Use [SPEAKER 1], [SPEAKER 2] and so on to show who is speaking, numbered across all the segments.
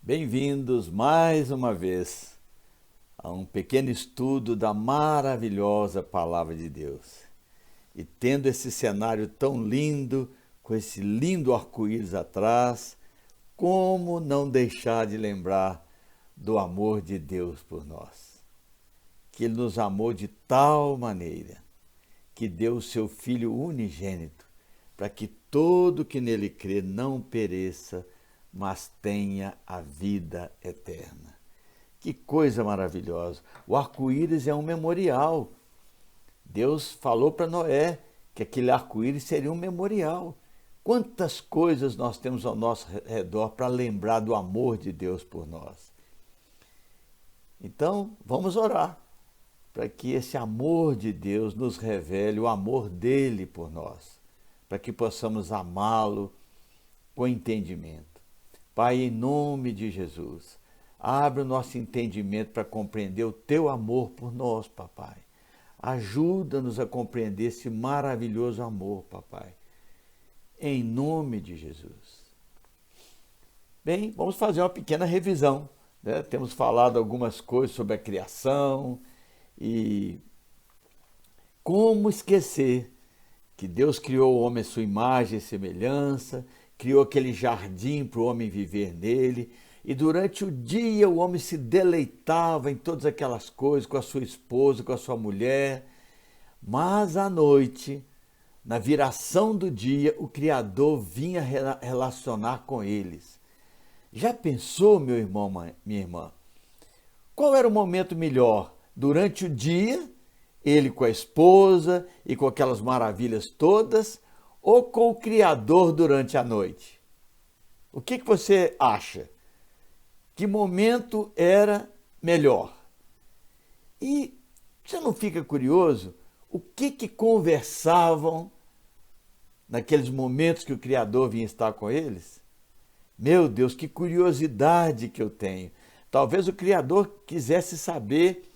[SPEAKER 1] Bem-vindos mais uma vez a um pequeno estudo da maravilhosa Palavra de Deus. E tendo esse cenário tão lindo, com esse lindo arco-íris atrás, como não deixar de lembrar do amor de Deus por nós? Que Ele nos amou de tal maneira que deu o seu Filho unigênito, para que todo que nele crê não pereça, mas tenha a vida eterna. Que coisa maravilhosa! O arco-íris é um memorial. Deus falou para Noé que aquele arco-íris seria um memorial. Quantas coisas nós temos ao nosso redor para lembrar do amor de Deus por nós. Então, vamos orar para que esse amor de Deus nos revele o amor dele por nós, para que possamos amá-lo com entendimento. Pai, em nome de Jesus, abre o nosso entendimento para compreender o teu amor por nós, papai. Ajuda-nos a compreender esse maravilhoso amor, papai. Em nome de Jesus. Bem, vamos fazer uma pequena revisão, né? Temos falado algumas coisas sobre a criação e como esquecer que Deus criou o homem à sua imagem e semelhança, criou aquele jardim para o homem viver nele, e durante o dia o homem se deleitava em todas aquelas coisas, com a sua esposa, com a sua mulher, mas à noite, na viração do dia, o Criador vinha relacionar com eles. Já pensou, meu irmão, minha irmã? Qual era o momento melhor? Durante o dia, ele com a esposa e com aquelas maravilhas todas, ou com o Criador durante a noite? O que você acha? Que momento era melhor? E você não fica curioso o que conversavam naqueles momentos que o Criador vinha estar com eles? Meu Deus, que curiosidade que eu tenho. Talvez o Criador quisesse saber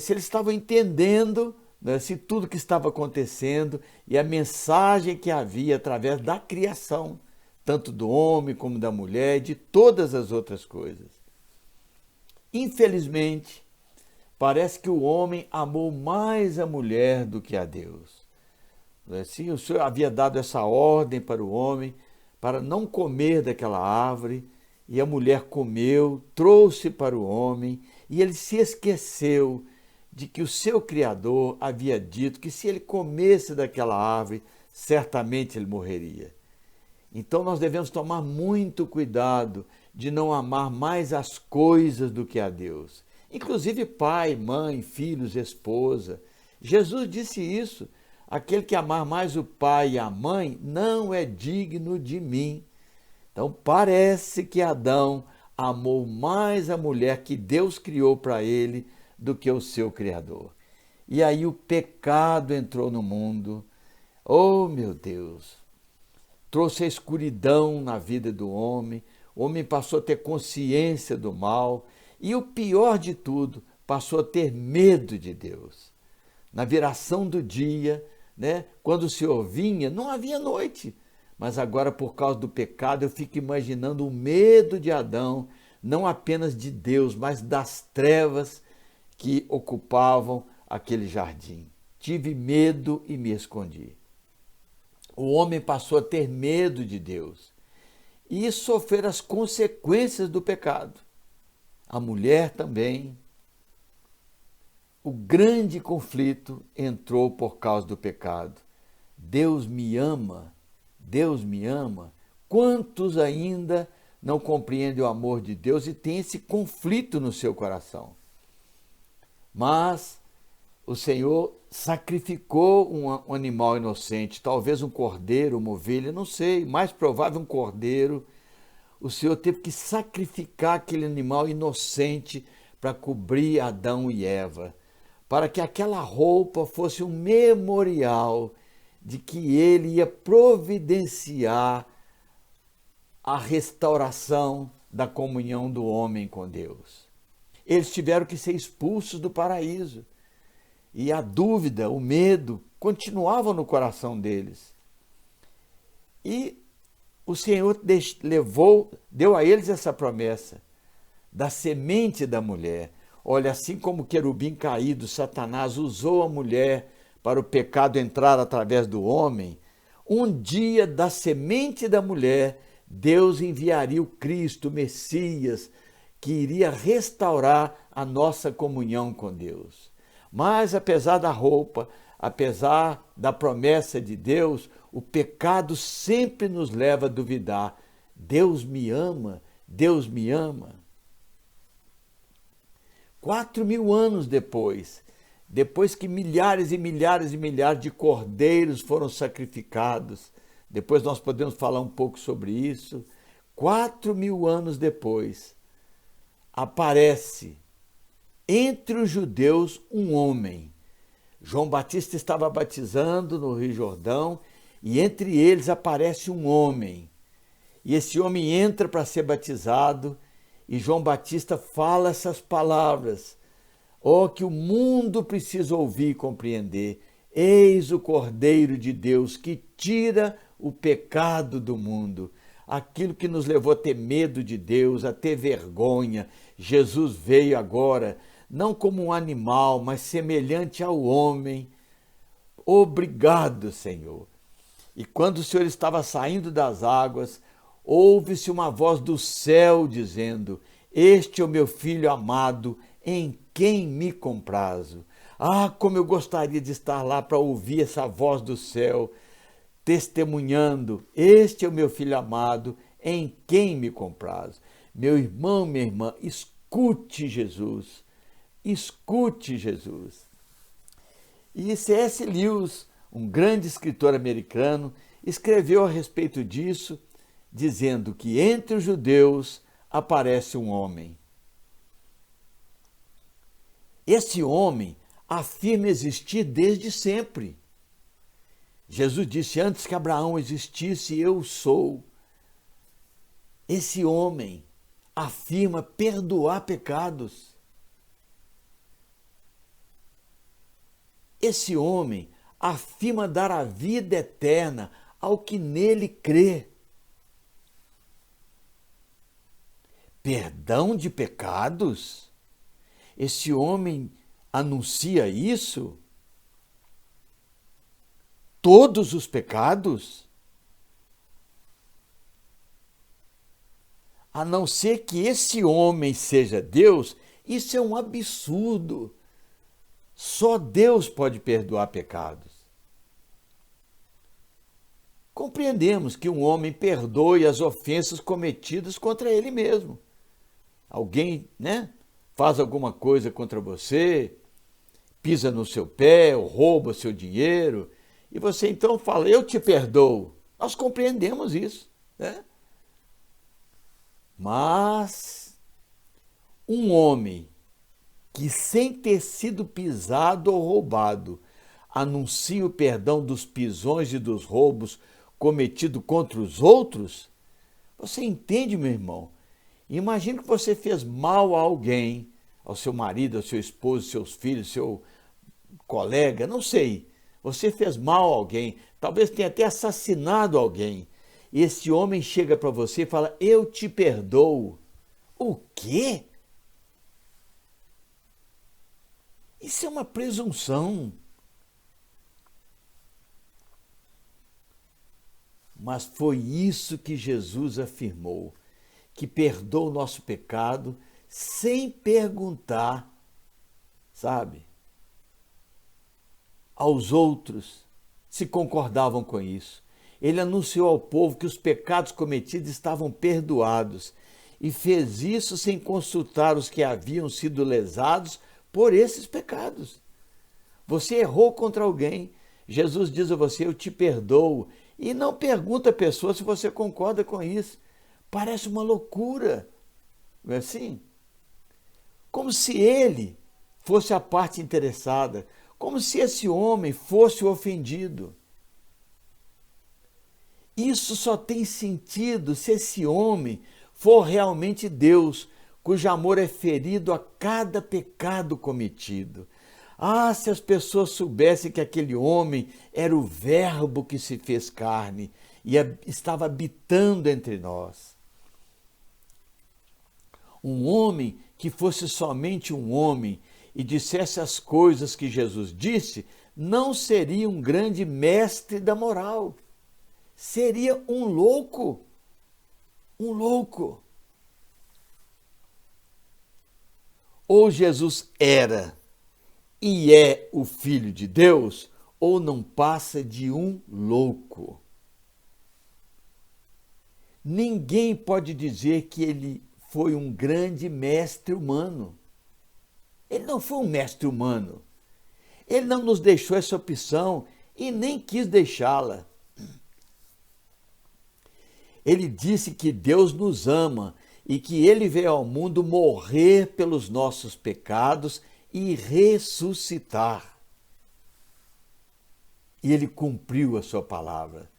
[SPEAKER 1] se eles estavam entendendo, né, se tudo que estava acontecendo e a mensagem que havia através da criação, tanto do homem como da mulher e de todas as outras coisas. Infelizmente, parece que o homem amou mais a mulher do que a Deus. Sim, o Senhor havia dado essa ordem para o homem, para não comer daquela árvore, e a mulher comeu, trouxe para o homem, e ele se esqueceu de que o seu Criador havia dito que se ele comesse daquela árvore, certamente ele morreria. Então nós devemos tomar muito cuidado de não amar mais as coisas do que a Deus. Inclusive pai, mãe, filhos, esposa. Jesus disse isso. Aquele que amar mais o pai e a mãe não é digno de mim. Então parece que Adão amou mais a mulher que Deus criou para ele do que o seu Criador. E aí o pecado entrou no mundo. Oh, meu Deus! Trouxe a escuridão na vida do homem. O homem passou a ter consciência do mal. E o pior de tudo, passou a ter medo de Deus. Na viração do dia, né, quando o Senhor vinha, não havia noite. Mas agora, por causa do pecado, eu fico imaginando o medo de Adão, não apenas de Deus, mas das trevas que ocupavam aquele jardim. Tive medo e me escondi. O homem passou a ter medo de Deus e sofrer as consequências do pecado. A mulher também. O grande conflito entrou por causa do pecado. Deus me ama. Deus me ama. Quantos ainda não compreendem o amor de Deus e têm esse conflito no seu coração? Mas o Senhor sacrificou um animal inocente, talvez um cordeiro, uma ovelha, não sei, mais provável um cordeiro. O Senhor teve que sacrificar aquele animal inocente para cobrir Adão e Eva, para que aquela roupa fosse um memorial de que ele ia providenciar a restauração da comunhão do homem com Deus. Eles tiveram que ser expulsos do paraíso. E a dúvida, o medo, continuavam no coração deles. E o Senhor deu a eles essa promessa da semente da mulher. Olha, assim como o querubim caído, Satanás usou a mulher para o pecado entrar através do homem, um dia da semente da mulher, Deus enviaria o Cristo, o Messias, que iria restaurar a nossa comunhão com Deus. Mas apesar da roupa, apesar da promessa de Deus, o pecado sempre nos leva a duvidar. Deus me ama, Deus me ama. 4.000 anos depois que milhares e milhares e milhares de cordeiros foram sacrificados, depois nós podemos falar um pouco sobre isso, 4.000 anos depois, aparece entre os judeus um homem. João Batista estava batizando no Rio Jordão e entre eles aparece um homem. E esse homem entra para ser batizado e João Batista fala essas palavras. Oh, que o mundo precisa ouvir e compreender. Eis o Cordeiro de Deus que tira o pecado do mundo. Aquilo que nos levou a ter medo de Deus, a ter vergonha. Jesus veio agora, não como um animal, mas semelhante ao homem. Obrigado, Senhor. E quando o Senhor estava saindo das águas, ouve-se uma voz do céu dizendo: este é o meu filho amado, em quem me comprazo. Ah, como eu gostaria de estar lá para ouvir essa voz do céu, testemunhando: este é o meu filho amado, em quem me comprazo. Meu irmão, minha irmã, escute Jesus, escute Jesus. E C.S. Lewis, um grande escritor americano, escreveu a respeito disso, dizendo que entre os judeus aparece um homem. Esse homem afirma existir desde sempre. Jesus disse: antes que Abraão existisse, eu sou. Esse homem afirma perdoar pecados. Esse homem afirma dar a vida eterna ao que nele crê. Perdão de pecados? Esse homem anuncia isso? Todos os pecados? A não ser que esse homem seja Deus, isso é um absurdo. Só Deus pode perdoar pecados. Compreendemos que um homem perdoe as ofensas cometidas contra ele mesmo. Alguém, faz alguma coisa contra você, pisa no seu pé, ou rouba seu dinheiro, e você então fala: eu te perdoo. Nós compreendemos isso, Mas um homem que, sem ter sido pisado ou roubado, anuncia o perdão dos pisões e dos roubos cometidos contra os outros, você entende, meu irmão? Imagine que você fez mal a alguém, ao seu marido, ao seu esposo, seus filhos, seu colega, não sei. Você fez mal a alguém, talvez tenha até assassinado alguém. E esse homem chega para você e fala: eu te perdoo. O quê? Isso é uma presunção. Mas foi isso que Jesus afirmou, que perdoa o nosso pecado sem perguntar, aos outros se concordavam com isso. Ele anunciou ao povo que os pecados cometidos estavam perdoados e fez isso sem consultar os que haviam sido lesados por esses pecados. Você errou contra alguém, Jesus diz a você: eu te perdoo, e não pergunta à pessoa se você concorda com isso. Parece uma loucura, não é assim? Como se ele fosse a parte interessada, como se esse homem fosse o ofendido. Isso só tem sentido se esse homem for realmente Deus, cujo amor é ferido a cada pecado cometido. Ah, se as pessoas soubessem que aquele homem era o Verbo que se fez carne e estava habitando entre nós. Um homem que fosse somente um homem e dissesse as coisas que Jesus disse, não seria um grande mestre da moral. Seria um louco. Um louco. Ou Jesus era e é o Filho de Deus, ou não passa de um louco. Ninguém pode dizer que ele foi um grande mestre humano. Ele não foi um mestre humano. Ele não nos deixou essa opção e nem quis deixá-la. Ele disse que Deus nos ama e que ele veio ao mundo morrer pelos nossos pecados e ressuscitar. E ele cumpriu a sua palavra.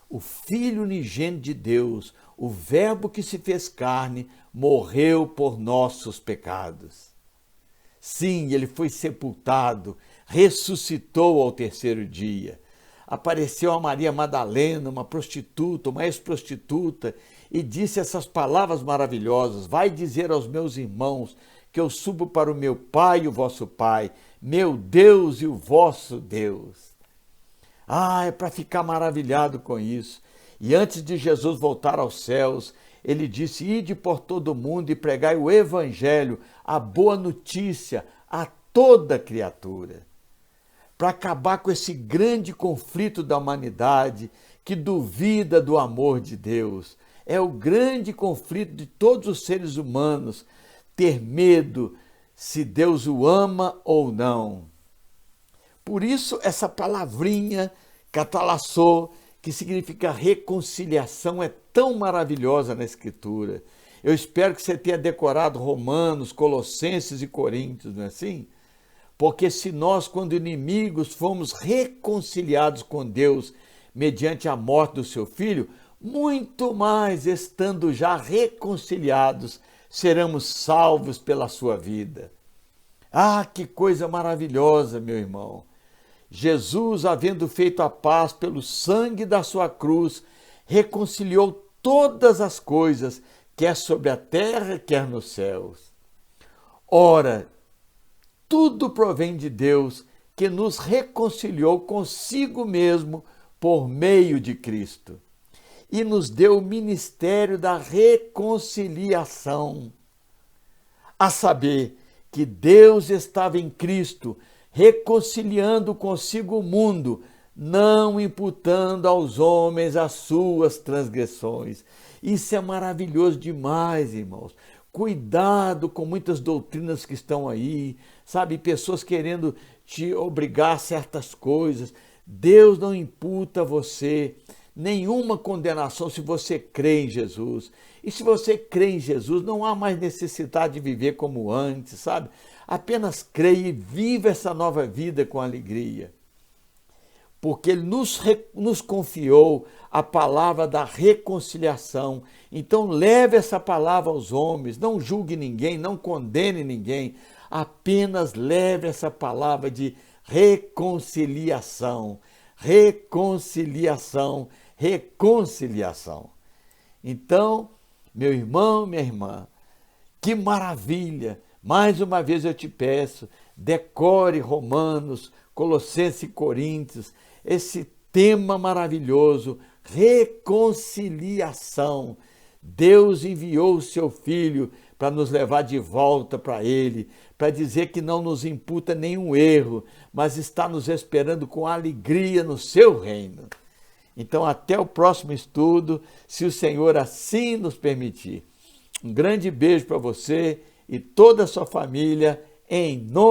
[SPEAKER 1] O Filho unigênito de Deus, o Verbo que se fez carne, morreu por nossos pecados. Sim, ele foi sepultado, ressuscitou ao terceiro dia. Apareceu a Maria Madalena, uma prostituta, uma ex-prostituta, e disse essas palavras maravilhosas: vai dizer aos meus irmãos que eu subo para o meu Pai e o vosso Pai, meu Deus e o vosso Deus. É para ficar maravilhado com isso. E antes de Jesus voltar aos céus, ele disse: ide por todo o mundo e pregai o evangelho, a boa notícia a toda criatura. Para acabar com esse grande conflito da humanidade que duvida do amor de Deus. É o grande conflito de todos os seres humanos, ter medo se Deus o ama ou não. Por isso, essa palavrinha, catalassô, que significa reconciliação, é tão maravilhosa na Escritura. Eu espero que você tenha decorado Romanos, Colossenses e Coríntios, não é assim? Porque se nós, quando inimigos, fomos reconciliados com Deus mediante a morte do seu Filho, muito mais, estando já reconciliados, seremos salvos pela sua vida. Que coisa maravilhosa, meu irmão! Jesus, havendo feito a paz pelo sangue da sua cruz, reconciliou todas as coisas, quer sobre a terra, quer nos céus. Ora, tudo provém de Deus, que nos reconciliou consigo mesmo por meio de Cristo e nos deu o ministério da reconciliação, a saber, que Deus estava em Cristo, reconciliando consigo o mundo, não imputando aos homens as suas transgressões. Isso é maravilhoso demais, irmãos. Cuidado com muitas doutrinas que estão aí, sabe? Pessoas querendo te obrigar a certas coisas. Deus não imputa a você nenhuma condenação se você crê em Jesus. E se você crê em Jesus, não há mais necessidade de viver como antes, sabe? Apenas creia e viva essa nova vida com alegria. Porque Ele nos confiou a palavra da reconciliação. Então leve essa palavra aos homens, não julgue ninguém, não condene ninguém, apenas leve essa palavra de reconciliação, reconciliação, reconciliação. Então, meu irmão, minha irmã, que maravilha! Mais uma vez eu te peço, decore Romanos, Colossenses e Coríntios, esse tema maravilhoso, reconciliação. Deus enviou o seu Filho para nos levar de volta para Ele, para dizer que não nos imputa nenhum erro, mas está nos esperando com alegria no seu reino. Então, até o próximo estudo, se o Senhor assim nos permitir. Um grande beijo para você e toda a sua família, em nome